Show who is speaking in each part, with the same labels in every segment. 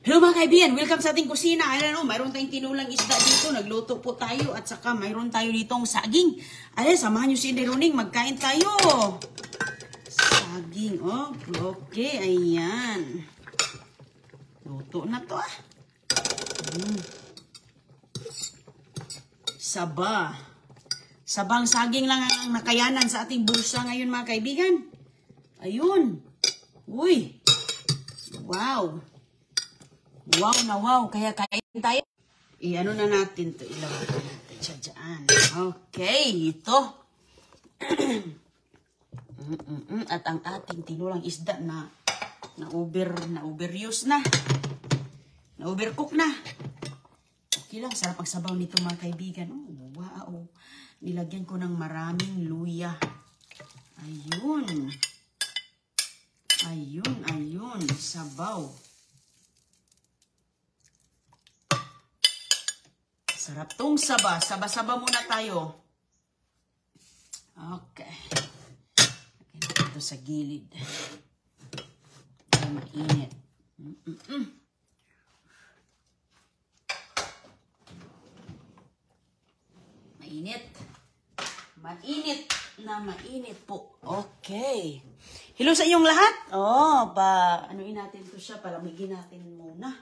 Speaker 1: Hello mga kaibigan, welcome sa ating kusina. Ayan o, mayroon tayong tinulang isda dito. Nagluto po tayo at saka mayroon tayo ditong saging. Ayan, samahan nyo si Inday Roning, magkain tayo. Saging, oh, okay, ayan. Luto na to ah. Saba. Sabang saging lang ang nakayanan sa ating bulsa ngayon mga kaibigan. Ayun. Uy. Wow. Wow na wow. Kaya kain tayo. I-ano na natin to. Ilagay natin siya dyan. Okay. Ito. At ang ating tinulang isda na overuse na. Na overcook na. Okay lang. Sarap ang sabaw nito mga kaibigan. Oh, wow. Nilagyan ko ng maraming luya. Ayun. Ayun. Sabaw. Sarap tong saba. Saba-saba muna tayo. Okay. Lagyan natin ito sa gilid. Ay, mainit. Mainit. Mainit po. Okay. Hello sa inyong lahat. Oh, anuin natin to siya. Palamigin natin muna.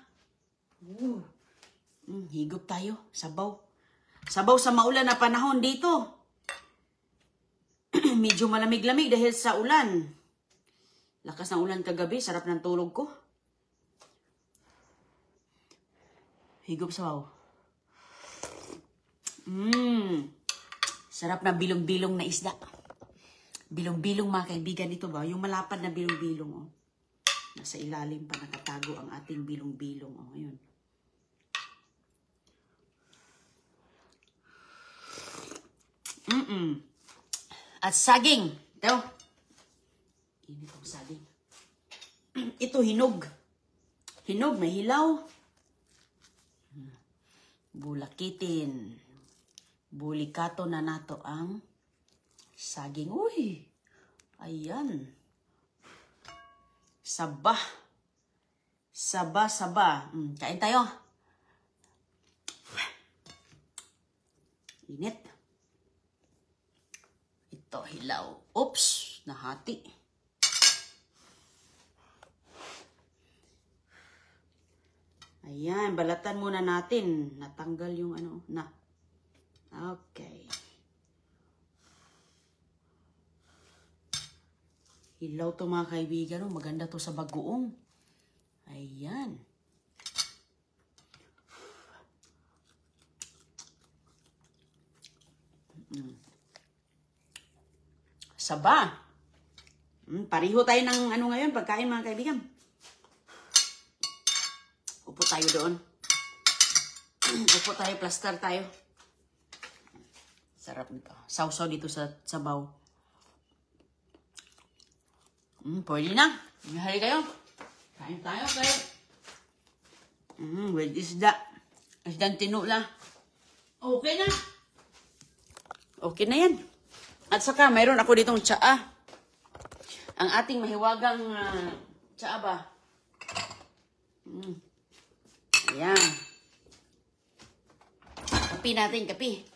Speaker 1: Higop tayo. Sabaw. Sabaw sa maulan na panahon dito. Medyo malamig-lamig dahil sa ulan. Lakas ng ulan kagabi. Sarap ng tulog ko. Higop sabaw. Sarap na bilong-bilong na isda. Bilong-bilong mga kaibigan ito ba? Yung malapad na bilong-bilong. Oh. Nasa ilalim pa nakatago ang ating bilong-bilong. Oh, ayun. At saging. Ito. Init ang saging. Ito hinog. Hinog, may hilaw. Bulakitin. Bulikato na nato ang saging. Uy! Ayan. Saba. Saba. Kain tayo. Init. Ito, hilaw. Oops! Nahati. Ayan, balatan muna natin. Natanggal yung ano, na. Okay. Hilaw to mga kaibigan. Maganda to sa bagoong. Ayan. Saba. Pariho tayo ng ano ngayon, pagkain mga kaibigan. Upo tayo doon. Upo tayo, plaster tayo. Sarap nito. Sausaw dito sa sabaw. Pwede na. Mahali kayo. Kain tayo kayo. With isda. Isdang tinula. Okay na. Okay na yan. At saka, mayroon ako ditong tsaa. Ang ating mahiwagang tsaa ba? Ayan. Kapi natin, kapi.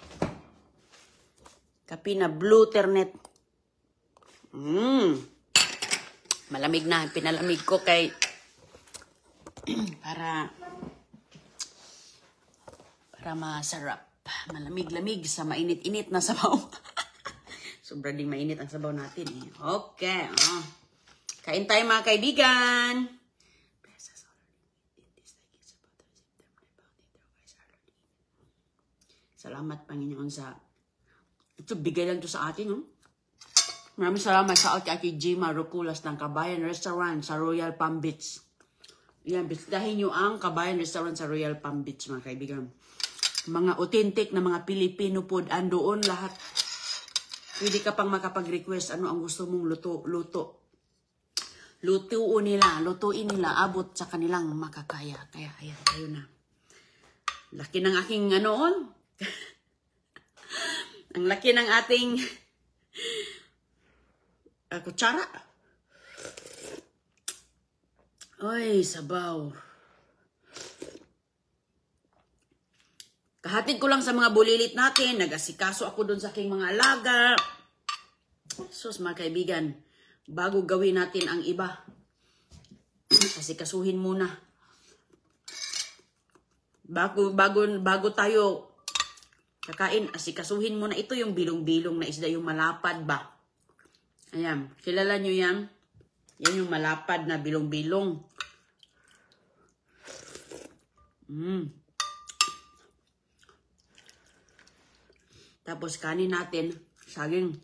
Speaker 1: Kapi na Blue Ternet. Malamig na. Pinalamig ko kay para masarap. Malamig-lamig sa mainit-init na sabaw. Sobrang ding mainit ang sabaw natin eh. Okay. Kain tayo mga kaibigan. Salamat Panginoon sa ito, bigay lang to sa atin, no? Maraming salamat sa Ate Jima Ropulas ng Kabayan Restaurant sa Royal Palm Beach. Yan, bisitahin nyo ang Kabayan Restaurant sa Royal Palm Beach, mga kaibigan. Mga authentic na mga Pilipino food, andoon lahat. Pwede ka pang makapag-request ano ang gusto mong lutuin nila, abot sa kanilang makakaya. Kaya, ayan, ayun na. Laki ng aking ano, ang laki ng ating kutsara. Oy, sabaw. Kahatid ko lang sa mga bulilit natin. Nag-asikaso ako doon sa aking mga alaga. Sus, mga kaibigan, bago gawin natin ang iba, asikasuhin muna. Bago tayo kakain, asikasuhin muna. Ito yung bilong-bilong na isda, yung malapad ba? Ayan, kilala nyo yan? Yan yung malapad na bilong-bilong. Tapos kanin natin, saging.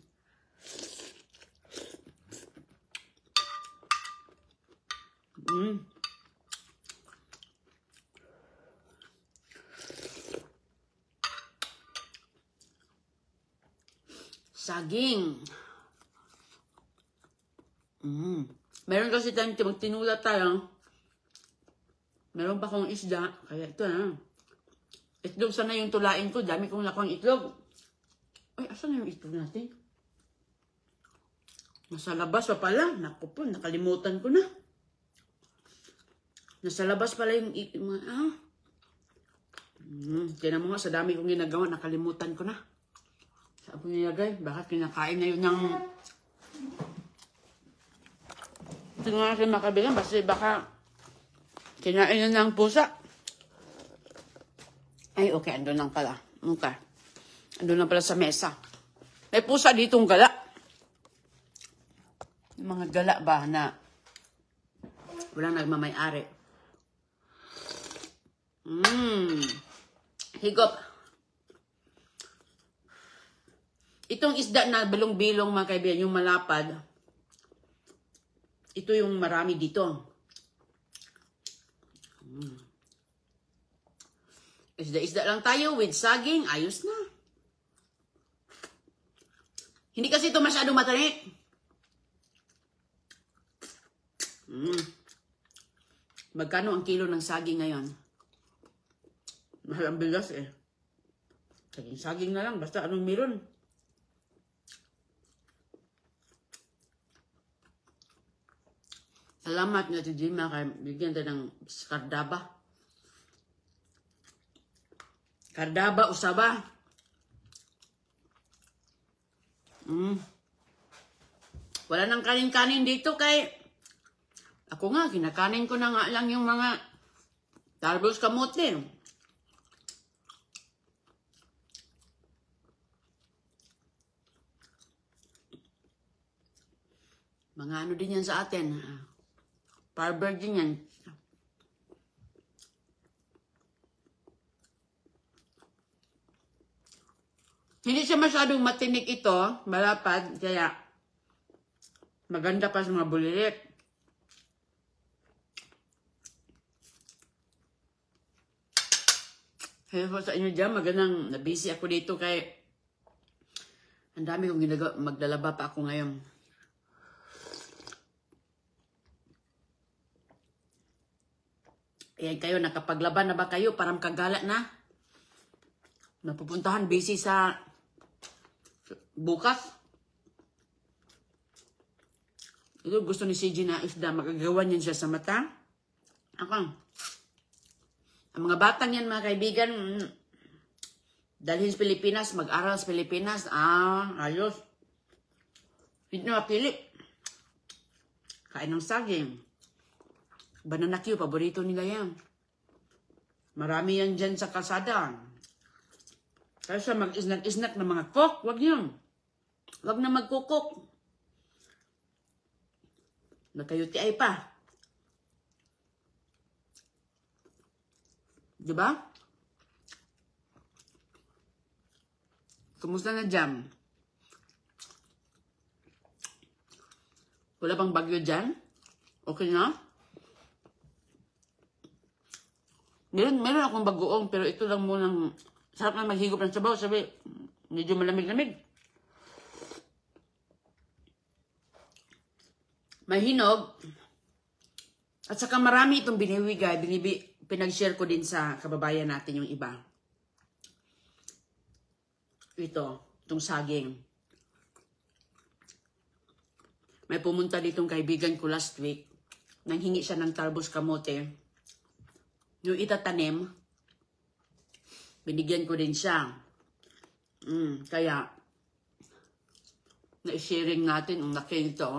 Speaker 1: Saging. Meron kasi tayong magtinula tayo. Meron pa akong isda. Kaya ito itlog sana yung tulain ko. Dami kong nakuha itlog. Ay, asan na yung itlog natin? Nasa labas pa pala. Naku po, nakalimutan ko na. Nasa labas pala yung itlog. Tinan mo nga, sa dami kong ginagawa, nakalimutan ko na. Saan ko nilagay? Bakit kinakain na yun ng... Tingnan natin makabilang, baka kinain na ng pusa. Ay, okay, andun lang pala. Okay. Andun lang pala sa mesa. May pusa ditong gala. Yung mga gala ba na walang nagmamay-ari. Higop. Itong isda na bilong-bilong, mga kaibigan, yung malapad, ito yung marami dito. Isda-isda lang tayo with saging. Ayos na. Hindi kasi ito masyadong matarik. Magkano ang kilo ng saging ngayon? Mahal ang bigas eh. Saging na lang. Basta anong meron. Salamat nga si Jima kay bigyan tayo ng kardaba. Kardaba, usaba. Wala nang kanin-kanin dito kay ako nga, kinakanin ko na nga lang yung mga talbos kamote. Mga ano din yan sa atin. Fiber din yan. Hindi siya masyadong matinik ito, malapad, kaya maganda pa sa mga bulilit. Kaya po sa inyo dyan, magandang nabisi ako dito kay ang dami kong ginagawa, maglalaba pa ako ngayon. Ayan kayo, nakapaglaban na ba kayo? Parang kagala na. Napupuntahan, busy sa bukas. Ito gusto ni CJ na isda, magagawa niyan siya sa mata. Ako. Ang mga batang yan, mga kaibigan, dalhin sa Pilipinas, mag-aral sa Pilipinas. Ayos. Hindi na mapili. Kain ng saging. Banana Q, paborito nila yan. Marami yan dyan sa kalsada. Kaya siya mag-isnak-isnak ng mga cook, wag yun. Wag na magkukok. Nagka-UTI pa. Diba? Kumusta na dyan? Wala bang bagyo dyan? Okay na? Meron akong bagoong, pero ito lang munang sarap na maghigop ng sabaw. Sabi, medyo malamig-lamig. Mahinog. At saka marami itong biniwigay. Pinag-share ko din sa kababayan natin yung iba. Itong saging. May pumunta ditong kaibigan ko last week. Nanghingi siya ng talbos kamote. Yung itatanim. Binigyan ko din siya. Kaya, na-sharing natin ang laki nito.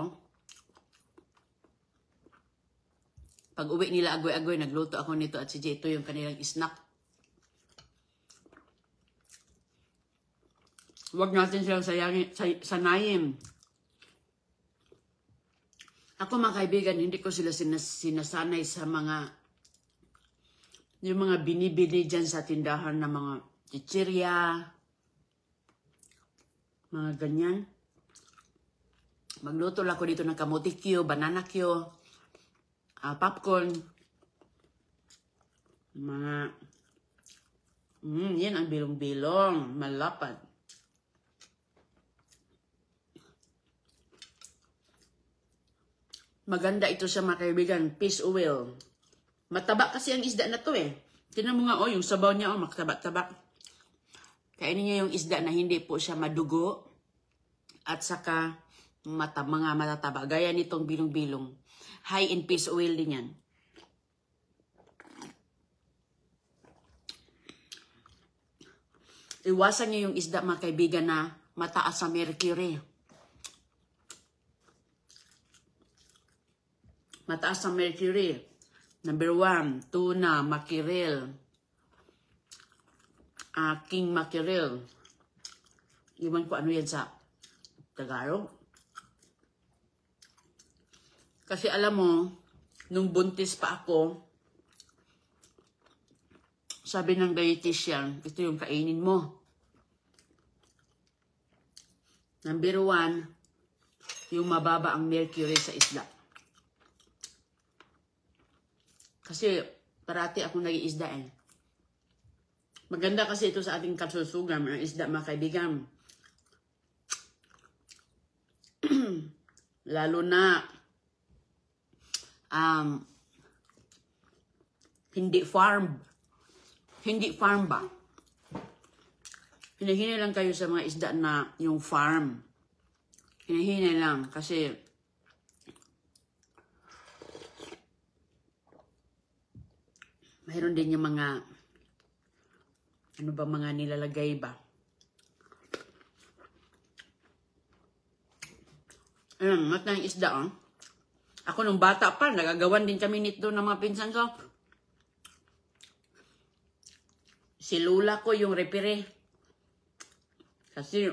Speaker 1: Pag uwi nila agoy-agoy, nagluto ako nito at si Jay, ito yung kanilang snack. Huwag natin silang sanayin. Ako mga kaibigan, hindi ko sila sinasanay sa yung mga binibili dyan sa tindahan na mga chichirya, mga ganyan. Magluto lang ako dito ng kamote Q, banana Q, popcorn, mga, yan ang bilong-bilong, malapad. Maganda ito sa mga kaibigan, fish oil. Mataba kasi ang isda na to eh. Tingnan mo nga, yung sabaw niya, makataba-taba. Kainin niya yung isda na hindi po siya madugo at saka mga matataba. Gaya nitong bilong-bilong. High in fish oil din yan. Iwasan niyo yung isda mga kaibigan na mataas sa mercury. Mataas sa mercury. Number 1, tuna, mackerel. King mackerel. Iwan ko ano yan sa Tagalog. Kasi alam mo, nung buntis pa ako, sabi ng dietitian, ito yung kainin mo. Number 1, yung mababa ang mercury sa isda. Kasi parati ako nag-iisda eh. Maganda kasi ito sa ating kasusugan, ang isda mga kaibigan. Lalo na hindi farm ba? Hinahinay lang kayo sa mga isda na yung farm. Hinahinay lang kasi mayroon din yung mga mga nilalagay ba? Ayun, matang isda oh. Ako nung bata pa, nagagawan din kami nito ng mga pinsan ko. Si Lula ko yung repere. Kasi,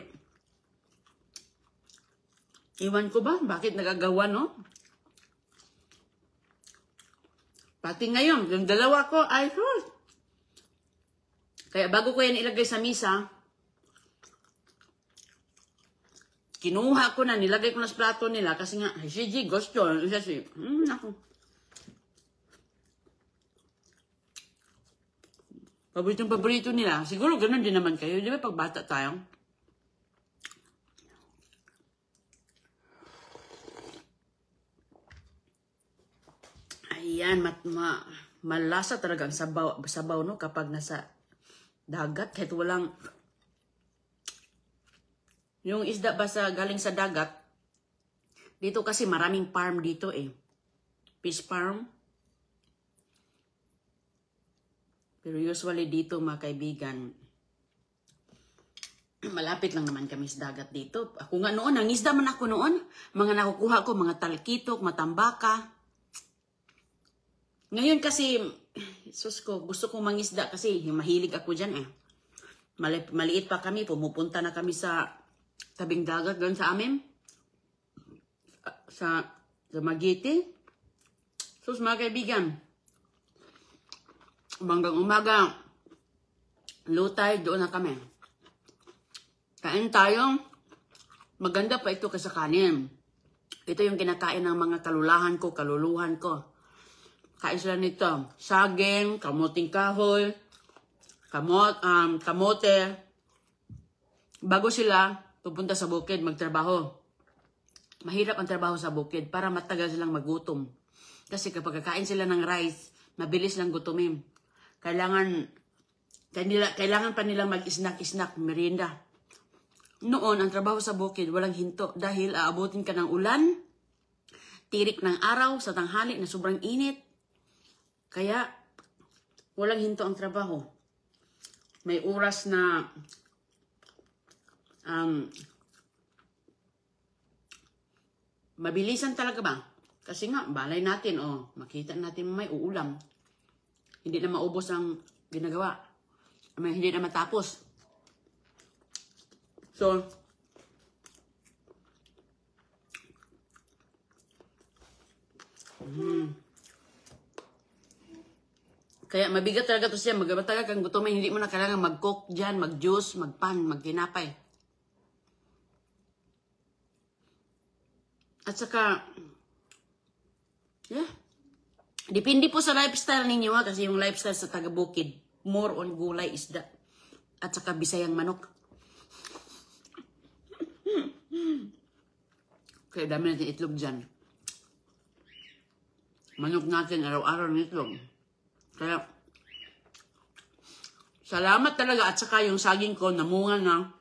Speaker 1: iwan ko ba? Bakit nagagawa, no? Pati ngayon, yung dalawa ko, ay fruit. Kaya bago ko yan ilagay sa misa, kinuha ko na, nilagay ko na sa plato nila kasi nga, si G, gusto. Kasi, ako. Paborito nila. Siguro ganun din naman kayo. Di ba pag bata tayo? Ayan, malasa talaga ang sabaw no, kapag nasa dagat. Kahit walang, yung isda ba galing sa dagat, dito kasi maraming farm dito eh. Fish farm. Pero usually dito mga kaibigan, malapit lang naman kami sa dagat dito. Ako nga noon, nangisda man ako noon. Mga nakukuha ko, mga talkitok, matambaka. Ngayon kasi, sus ko, gusto kong mangisda kasi mahilig ako dyan eh. Maliit pa kami, pumupunta na kami sa tabing dagat doon sa amin. Sa Magiti. Sus mga kaibigan, hanggang umaga, lutay, doon na kami. Kain tayo, maganda pa ito kasi kanin. Ito yung kinakain ng mga kaluluhan ko. Kain sila nito, saging, kamuting kahoy, kamote. Bago sila pupunta sa bukid, magtrabaho. Mahirap ang trabaho sa bukid para matagal silang magutom. Kasi kapag kakain sila ng rice, mabilis lang gutumin. Kailangan pa nilang mag-snack, merienda. Noon, ang trabaho sa bukid, walang hinto. Dahil aabutin ka ng ulan, tirik ng araw sa tanghali na sobrang init. Kaya, walang hinto ang trabaho. may oras na mabilisan talaga ba? Kasi nga, balay natin, makita natin may uulam. Hindi na maubos ang ginagawa. Hindi na matapos. So, kaya mabigat talaga to siya. Magabat talaga kang gutom. Hindi mo na kailangan mag-cook dyan, mag-juice, mag-pan, mag-kinapay. At saka, depende po sa lifestyle ninyo kasi yung lifestyle sa taga-bukid, more on gulay, isda, at saka bisayang manok. Kaya dami natin itlog dyan. Manok natin, araw-araw ng itlog. Kaya, salamat talaga. At saka yung saging ko, namunga na.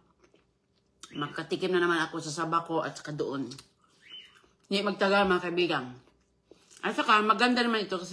Speaker 1: Makatikim na naman ako sa Sabaco at saka doon. Hindi magtagal mga kaibigan. At saka, maganda naman ito kasi